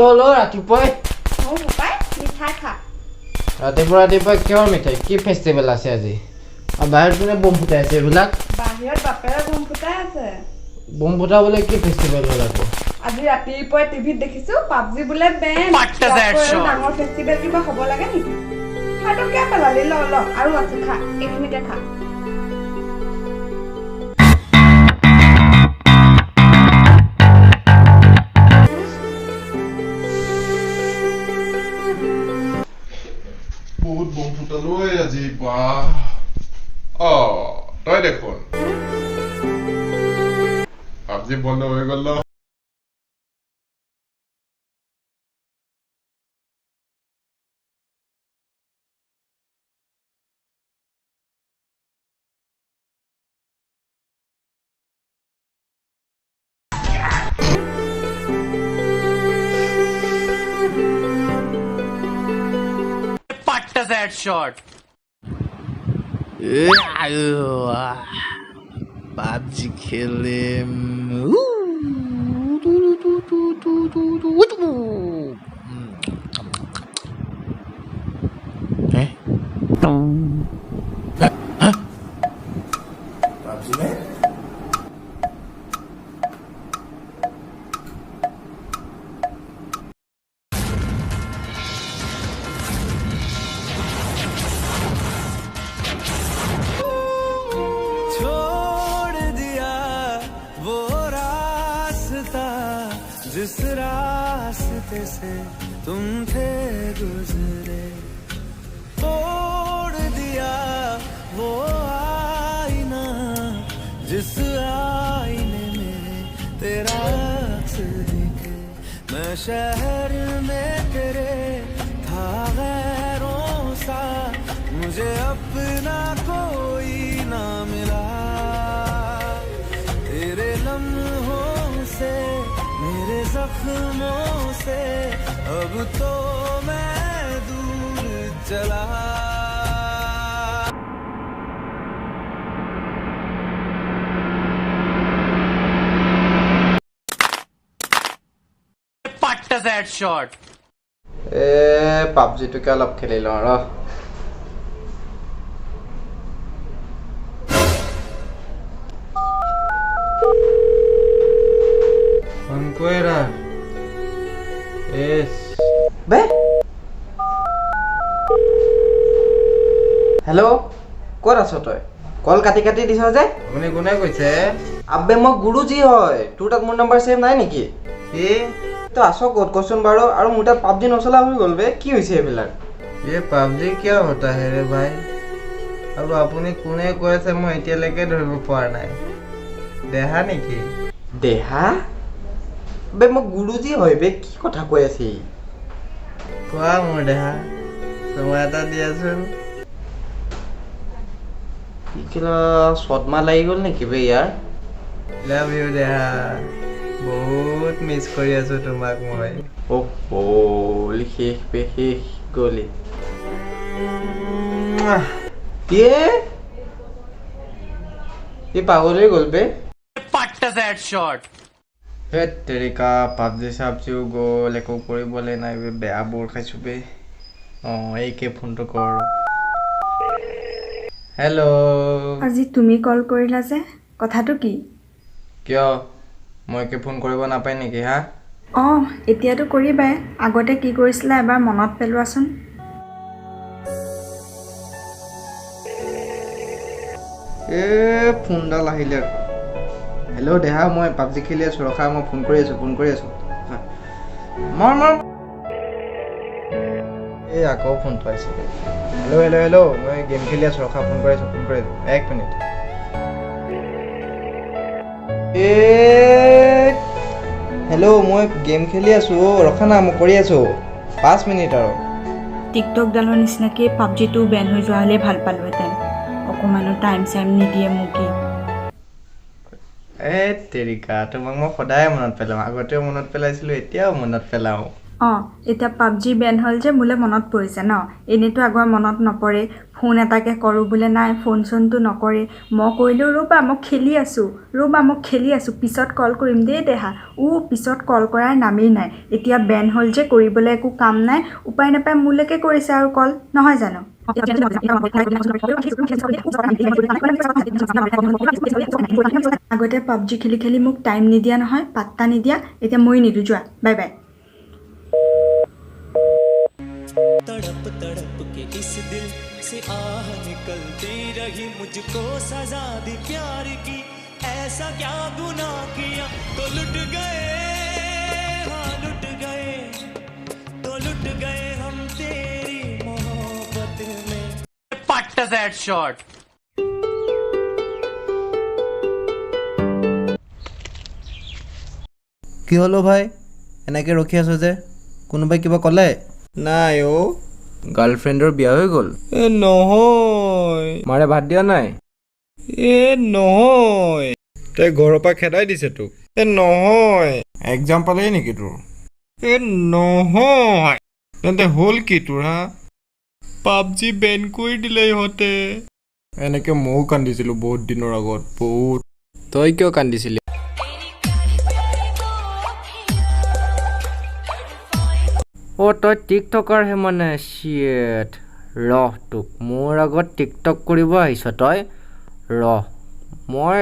হলো ৰাতিপুৱাই মোৰ পাপাই মিঠাই খা ৰাতিপুৱা কিহৰ মিঠাই কি ফেষ্টিভেল আছে আজি বাহিৰত কোনে বম ফুটাই আছে এইবিলাক বাহিৰত বাপেৰে বম ফুটাই আছে বম ফুটাবলৈ কি ফেষ্টিভেল হ'ল আকৌ আজি ৰাতিপুৱাই টিভিত দেখিছো পাবজি বোলে বেন ডাঙৰ ফেষ্টিভেল কিবা হ'ব লাগে নেকি আৰু কিয় পেলালি ল আৰু আছে খা এইখিনিকে খা বহুত বম ফুটালো আজি তই দেখোন পাবজি বন্ধ হৈ গ'ল Headshot. PUBG খেলে PUBG में जिस रास्ते से तुम थे गुजरे तोड़ दिया वो आईना जिस आईने में तेरा अक्स दिखे मैं शहर में तेरे था गैरों सा मुझे अपना कोई ना मिला तेरे लम्हों से मेरे जख्मों से अब तो मैं दूर चला Pattas headshot. PUBG तो क्या लब खेले लो रा Fuera. Be? Hello? ক'ত আছ তই? কল কাটি দিছ যে? আপুনি কোনে কৈছে? আবে মই গুৰুজি হয়। তোৰ তাত মোৰ নম্বৰ সেভ নাই নেকি? কি? তই আছ ক'ত কচোন বাৰু আৰু মোৰ তাত PUBG নচলা হৈ গ'ল বে। কি হৈছে এইবিলাক? ये PUBG क्या होता है रे भाई? আৰু আপুনি কোনে কৈ আছে মই এতিয়ালৈকে ধৰিব পৰা নাই। দেহা নেকি? দেহা? বে মই গুৰুজি হয় বে কি কথা কৈ আছে কোৱা মোৰ দেহা তোমাৰ এটা দিয়াচোন কিলা সদমা লাগি গ'ল নেকি বে ইয়াৰ লাভ ইউ দেহা বহুত মিছ কৰি আছো তোমাক মই শেষ বে শেষ গলি এই পাগল হৈ গ'ল বে পাট্টাছ হেডশট हे तेरिका PUBG साबजिও গ'ল একো কৰিবলৈ নাই বেয়া বৰ খাইছো বে এইকে ফোনটো কৰ হেল্ল' আজি তুমি কল কৰিলা যে কথাটো কি কিয় মই কে ফোন কৰিব নাপাই নেকি হা এতিয়াতো কৰিবাই আগতে কি কৰিছিলা এবাৰ মনত পেলোৱাচোন ফোনডাল আহিলে हेलो देहा मैं PUBG खेली आছো ৰখা মই ফোন কৰি আছো মাৰ এই আকৌ ফোন পাইছে হেল্ল মই গেম খেলি আছো ৰখা ফোন কৰি আছো 1 মিনিট হেল্ল মই গেম খেলি আছো ৰখা না মই কৰি আছো 5 মিনিট আৰু টিকটক ডালৰ নিচিনাকৈ PUBG টো বেন হৈ যোৱা হলে ভাল পালোহেঁতেন অকমানো টাইম নিদিয়ে মুকি তেৰিকা তোমাক মই সদায় মনত পেলাম আগতেও মনত পেলাইছিলো এতিয়াও মনত পেলাও অঁ এতিয়া পাবজি বেন হ'ল যে মোলৈ মনত পৰিছে ন এনেইতো আগৰ মনত নপৰে ফোন এটাকে কৰোঁ বোলে নাই ফোন চোনটো নকৰে মই কৰিলোঁ ৰ'বা মই খেলি আছোঁ পিছত কল কৰিম দেই দেহা পিছত কল কৰাৰ নামেই নাই এতিয়া বেন হ'ল যে কৰিবলৈ একো কাম নাই উপায় নাপায় মোলৈকে কৰিছে আৰু কল নহয় জানো আগতে পাবজি খেলি খেলি মোক টাইম নিদিয়া নহয় পাত্তা নিদিয়া এতিয়া মই নিদিওঁ যোৱা বাই বাই तड़प तड़प के इस दिल से आह निकलती रही मुझको सजा दी प्यार की ऐसा क्या गुनाह किया तो लुट गए हम तेरी मोहब्बत में पट्ट दैट शॉट কি হ'লো ভাই এনেকৈ ৰখি আছো যে কোনোবাই কিবা ক'লে নাই গাৰ্লফ্ৰেণ্ডৰ বিয়া হৈ গ'ল নহয় মাৰে ভাত দিয়া নাই নহয় তই ঘৰৰ পৰা খেদাই দিছে তোক নহয় এক্সাম পালেই নেকি তোৰ নহয় তেন্তে হ'ল কি তোৰ হা পাবজি বেন কৰি দিলে ইহঁতে এনেকৈ ময়ো কান্দিছিলোঁ বহুত দিনৰ আগত বহুত তই কিয় কান্দিছিলি তই টিকটকাৰহে মানে চিয়েট ৰহ তোক মোৰ আগত টিকটক কৰিব আহিছ তই মই